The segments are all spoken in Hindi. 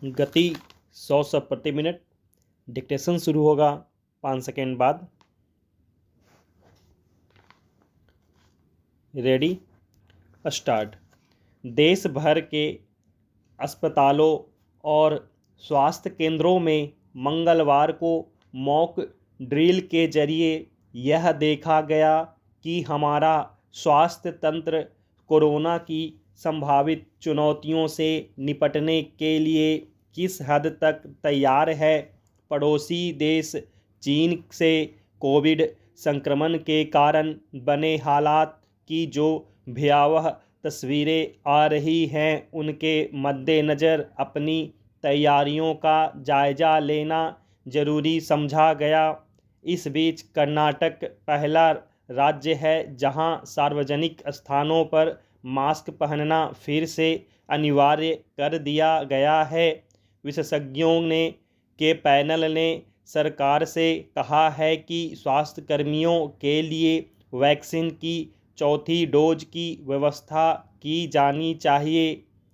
गति 100 शब्द प्रति मिनट। डिक्टेशन शुरू होगा 5 सेकेंड बाद। Ready, start. देश भर के अस्पतालों और स्वास्थ्य केंद्रों में मंगलवार को मॉक ड्रिल के जरिए यह देखा गया कि हमारा स्वास्थ्य तंत्र कोरोना की संभावित चुनौतियों से निपटने के लिए किस हद तक तैयार है। पड़ोसी देश चीन से कोविड संक्रमण के कारण बने हालात की जो भयावह तस्वीरें आ रही हैं, उनके मद्देनज़र अपनी तैयारियों का जायज़ा लेना जरूरी समझा गया। इस बीच कर्नाटक पहला राज्य है जहां सार्वजनिक स्थानों पर मास्क पहनना फिर से अनिवार्य कर दिया गया है। विशेषज्ञों के पैनल ने सरकार से कहा है कि स्वास्थ्यकर्मियों के लिए वैक्सीन की चौथी डोज की व्यवस्था की जानी चाहिए।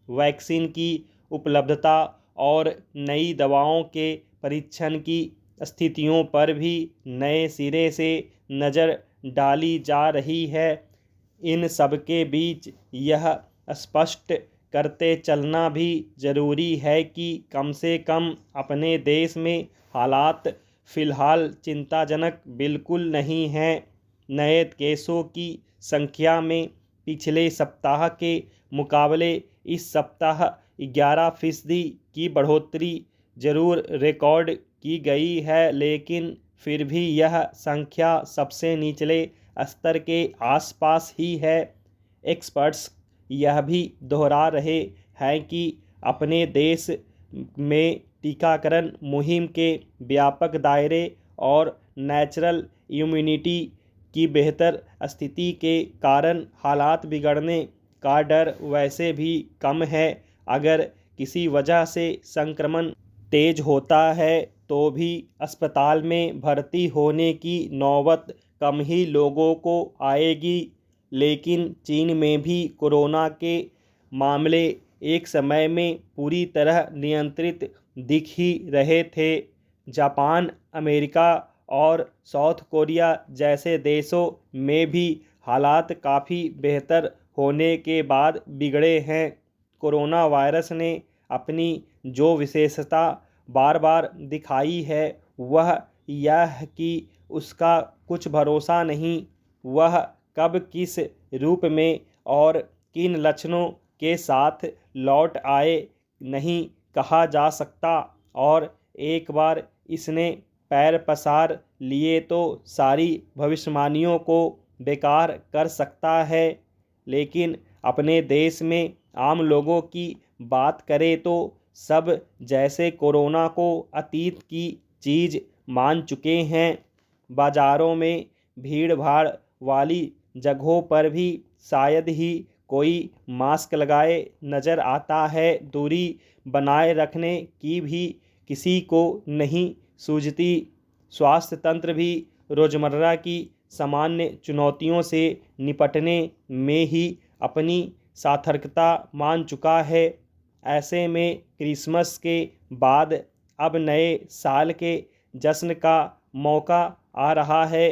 वैक्सीन की उपलब्धता और नई दवाओं के परीक्षण की स्थितियों पर भी नए सिरे से नज़र डाली जा रही है। इन सबके बीच यह स्पष्ट करते चलना भी ज़रूरी है कि कम से कम अपने देश में हालात फ़िलहाल चिंताजनक बिल्कुल नहीं हैं। नए केसों की संख्या में पिछले सप्ताह के मुकाबले इस सप्ताह 11% की बढ़ोतरी जरूर रिकॉर्ड की गई है, लेकिन फिर भी यह संख्या सबसे निचले स्तर के आसपास ही है। एक्सपर्ट्स यह भी दोहरा रहे हैं कि अपने देश में टीकाकरण मुहिम के व्यापक दायरे और नेचुरल इम्यूनिटी की बेहतर स्थिति के कारण हालात बिगड़ने का डर वैसे भी कम है। अगर किसी वजह से संक्रमण तेज होता है तो भी अस्पताल में भर्ती होने की नौबत कम ही लोगों को आएगी। लेकिन चीन में भी कोरोना के मामले एक समय में पूरी तरह नियंत्रित दिख ही रहे थे। जापान, अमेरिका और साउथ कोरिया जैसे देशों में भी हालात काफ़ी बेहतर होने के बाद बिगड़े हैं। कोरोना वायरस ने अपनी जो विशेषता बार बार दिखाई है वह यह कि उसका कुछ भरोसा नहीं। वह कब किस रूप में और किन लक्षणों के साथ लौट आए नहीं कहा जा सकता, और एक बार इसने पैर पसार लिए तो सारी भविष्यवाणियों को बेकार कर सकता है। लेकिन अपने देश में आम लोगों की बात करें तो सब जैसे कोरोना को अतीत की चीज़ मान चुके हैं। बाज़ारों में भीड़ भाड़ वाली जगहों पर भी शायद ही कोई मास्क लगाए नज़र आता है। दूरी बनाए रखने की भी किसी को नहीं सूझती। स्वास्थ्य तंत्र भी रोज़मर्रा की सामान्य चुनौतियों से निपटने में ही अपनी सार्थकता मान चुका है। ऐसे में क्रिसमस के बाद अब नए साल के जश्न का मौका आ रहा है।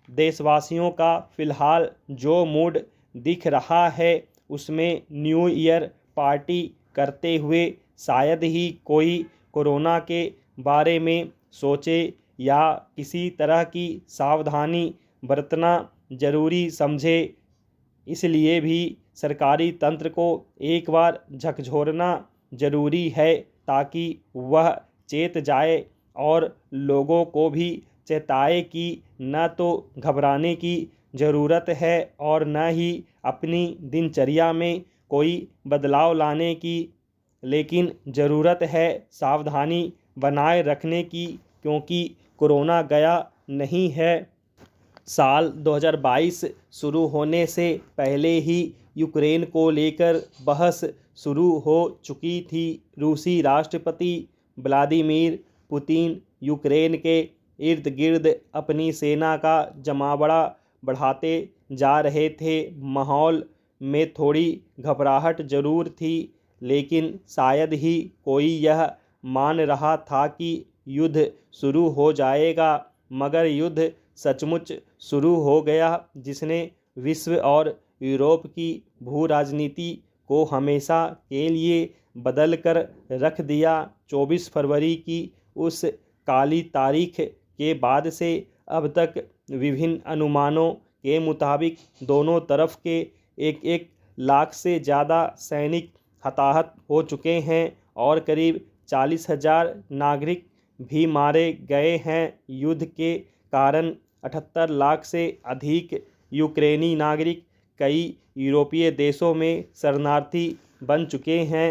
देशवासियों का फ़िलहाल जो मूड दिख रहा है उसमें न्यू ईयर पार्टी करते हुए शायद ही कोई कोरोना के बारे में सोचे या किसी तरह की सावधानी बरतना ज़रूरी समझे। इसलिए भी सरकारी तंत्र को एक बार झकझोरना ज़रूरी है ताकि वह चेत जाए और लोगों को भी चेताए कि न तो घबराने की ज़रूरत है और न ही अपनी दिनचर्या में कोई बदलाव लाने की, लेकिन ज़रूरत है सावधानी बनाए रखने की, क्योंकि कोरोना गया नहीं है। साल 2022 शुरू होने से पहले ही यूक्रेन को लेकर बहस शुरू हो चुकी थी। रूसी राष्ट्रपति व्लादिमीर पुतिन यूक्रेन के इर्द गिर्द अपनी सेना का जमावड़ा बढ़ाते जा रहे थे। माहौल में थोड़ी घबराहट जरूर थी, लेकिन शायद ही कोई यह मान रहा था कि युद्ध शुरू हो जाएगा, मगर युद्ध सचमुच शुरू हो गया, जिसने विश्व और यूरोप की भू राजनीति को हमेशा के लिए बदल कर रख दिया। 24 फरवरी की उस काली तारीख के बाद से अब तक विभिन्न अनुमानों के मुताबिक दोनों तरफ के 1-1 लाख से ज़्यादा सैनिक हताहत हो चुके हैं और करीब 40,000 नागरिक भी मारे गए हैं। युद्ध के कारण 78 लाख से अधिक यूक्रेनी नागरिक कई यूरोपीय देशों में शरणार्थी बन चुके हैं।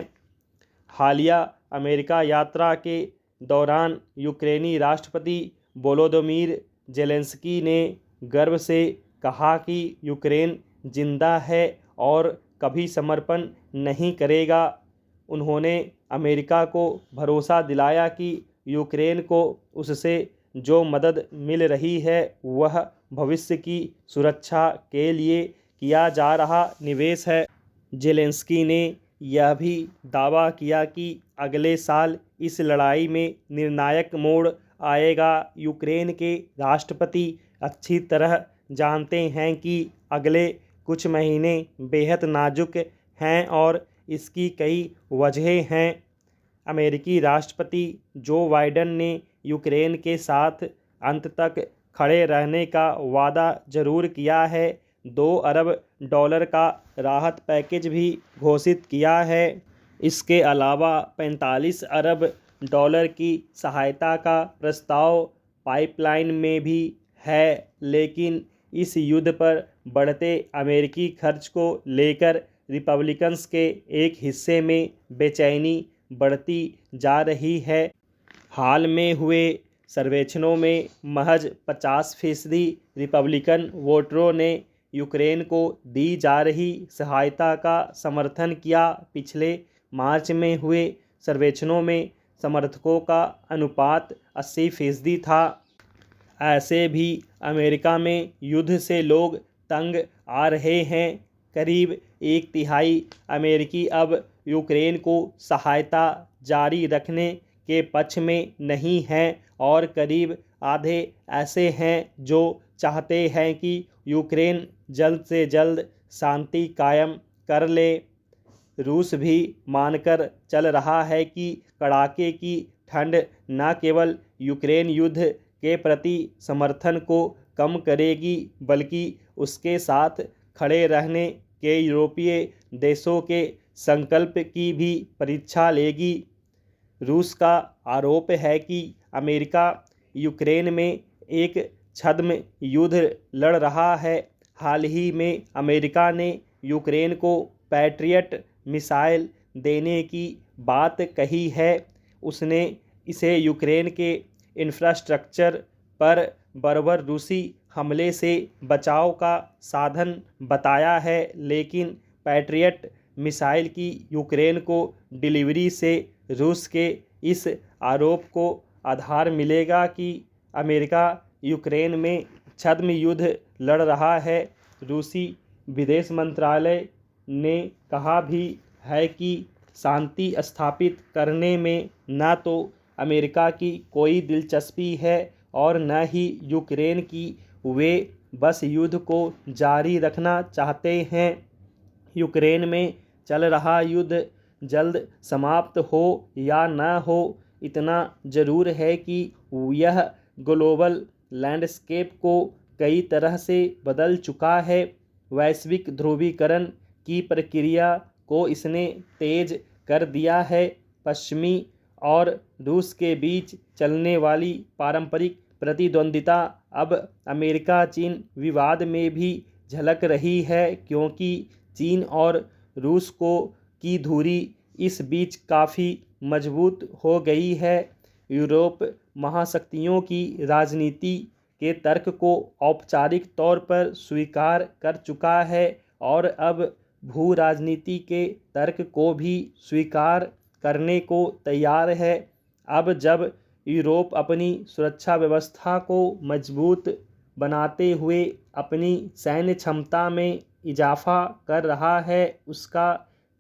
हालिया अमेरिका यात्रा के दौरान यूक्रेनी राष्ट्रपति वोलोदिमीर ज़ेलेंस्की ने गर्व से कहा कि यूक्रेन जिंदा है और कभी समर्पण नहीं करेगा। उन्होंने अमेरिका को भरोसा दिलाया कि यूक्रेन को उससे जो मदद मिल रही है वह भविष्य की सुरक्षा के लिए किया जा रहा निवेश है। ज़ेलेंस्की ने यह भी दावा किया कि अगले साल इस लड़ाई में निर्णायक मोड़ आएगा। यूक्रेन के राष्ट्रपति अच्छी तरह जानते हैं कि अगले कुछ महीने बेहद नाजुक हैं और इसकी कई वजहें हैं। अमेरिकी राष्ट्रपति जो बाइडेन ने यूक्रेन के साथ अंत तक खड़े रहने का वादा जरूर किया है। $2 अरब का राहत पैकेज भी घोषित किया है। इसके अलावा $45 अरब की सहायता का प्रस्ताव पाइपलाइन में भी है, लेकिन इस युद्ध पर बढ़ते अमेरिकी खर्च को लेकर रिपब्लिकन्स के एक हिस्से में बेचैनी बढ़ती जा रही है। हाल में हुए सर्वेक्षणों में महज 50% रिपब्लिकन वोटरों ने यूक्रेन को दी जा रही सहायता का समर्थन किया। पिछले मार्च में हुए सर्वेक्षणों में समर्थकों का अनुपात 80% था। ऐसे भी अमेरिका में युद्ध से लोग तंग आ रहे हैं। करीब 1/3 अमेरिकी अब यूक्रेन को सहायता जारी रखने के पक्ष में नहीं हैं और करीब आधे ऐसे हैं जो चाहते हैं कि यूक्रेन जल्द से जल्द शांति कायम कर ले। रूस भी मानकर चल रहा है कि कड़ाके की ठंड न केवल यूक्रेन युद्ध के प्रति समर्थन को कम करेगी बल्कि उसके साथ खड़े रहने के यूरोपीय देशों के संकल्प की भी परीक्षा लेगी। रूस का आरोप है कि अमेरिका यूक्रेन में एक छद्म युद्ध लड़ रहा है। हाल ही में अमेरिका ने यूक्रेन को पैट्रियट मिसाइल देने की बात कही है। उसने इसे यूक्रेन के इंफ्रास्ट्रक्चर पर बर्बर रूसी हमले से बचाव का साधन बताया है, लेकिन पैट्रियट मिसाइल की यूक्रेन को डिलीवरी से रूस के इस आरोप को आधार मिलेगा कि अमेरिका यूक्रेन में छद्म युद्ध लड़ रहा है। रूसी विदेश मंत्रालय ने कहा भी है कि शांति स्थापित करने में न तो अमेरिका की कोई दिलचस्पी है और न ही यूक्रेन की। वे बस युद्ध को जारी रखना चाहते हैं। यूक्रेन में चल रहा युद्ध जल्द समाप्त हो या न हो, इतना ज़रूर है कि यह ग्लोबल लैंडस्केप को कई तरह से बदल चुका है। वैश्विक ध्रुवीकरण की प्रक्रिया को इसने तेज कर दिया है। पश्चिमी और रूस के बीच चलने वाली पारंपरिक प्रतिद्वंदिता अब अमेरिका चीन विवाद में भी झलक रही है, क्योंकि चीन और रूस की दूरी इस बीच काफ़ी मजबूत हो गई है। यूरोप महाशक्तियों की राजनीति के तर्क को औपचारिक तौर पर स्वीकार कर चुका है और अब भू राजनीति के तर्क को भी स्वीकार करने को तैयार है। अब जब यूरोप अपनी सुरक्षा व्यवस्था को मजबूत बनाते हुए अपनी सैन्य क्षमता में इजाफा कर रहा है, उसका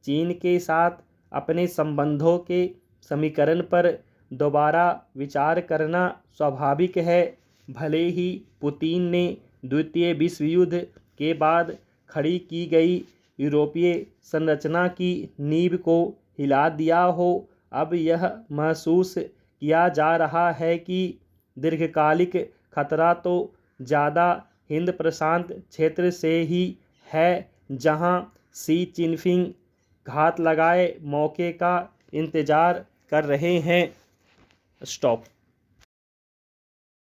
चीन के साथ अपने संबंधों के समीकरण पर दोबारा विचार करना स्वाभाविक है। भले ही पुतिन ने द्वितीय विश्व युद्ध के बाद खड़ी की गई यूरोपीय संरचना की नींव को हिला दिया हो, अब यह महसूस किया जा रहा है कि दीर्घकालिक खतरा तो ज़्यादा हिंद प्रशांत क्षेत्र से ही है, जहां शी चिनफिंग घात लगाए मौके का इंतज़ार कर रहे हैं। स्टॉप।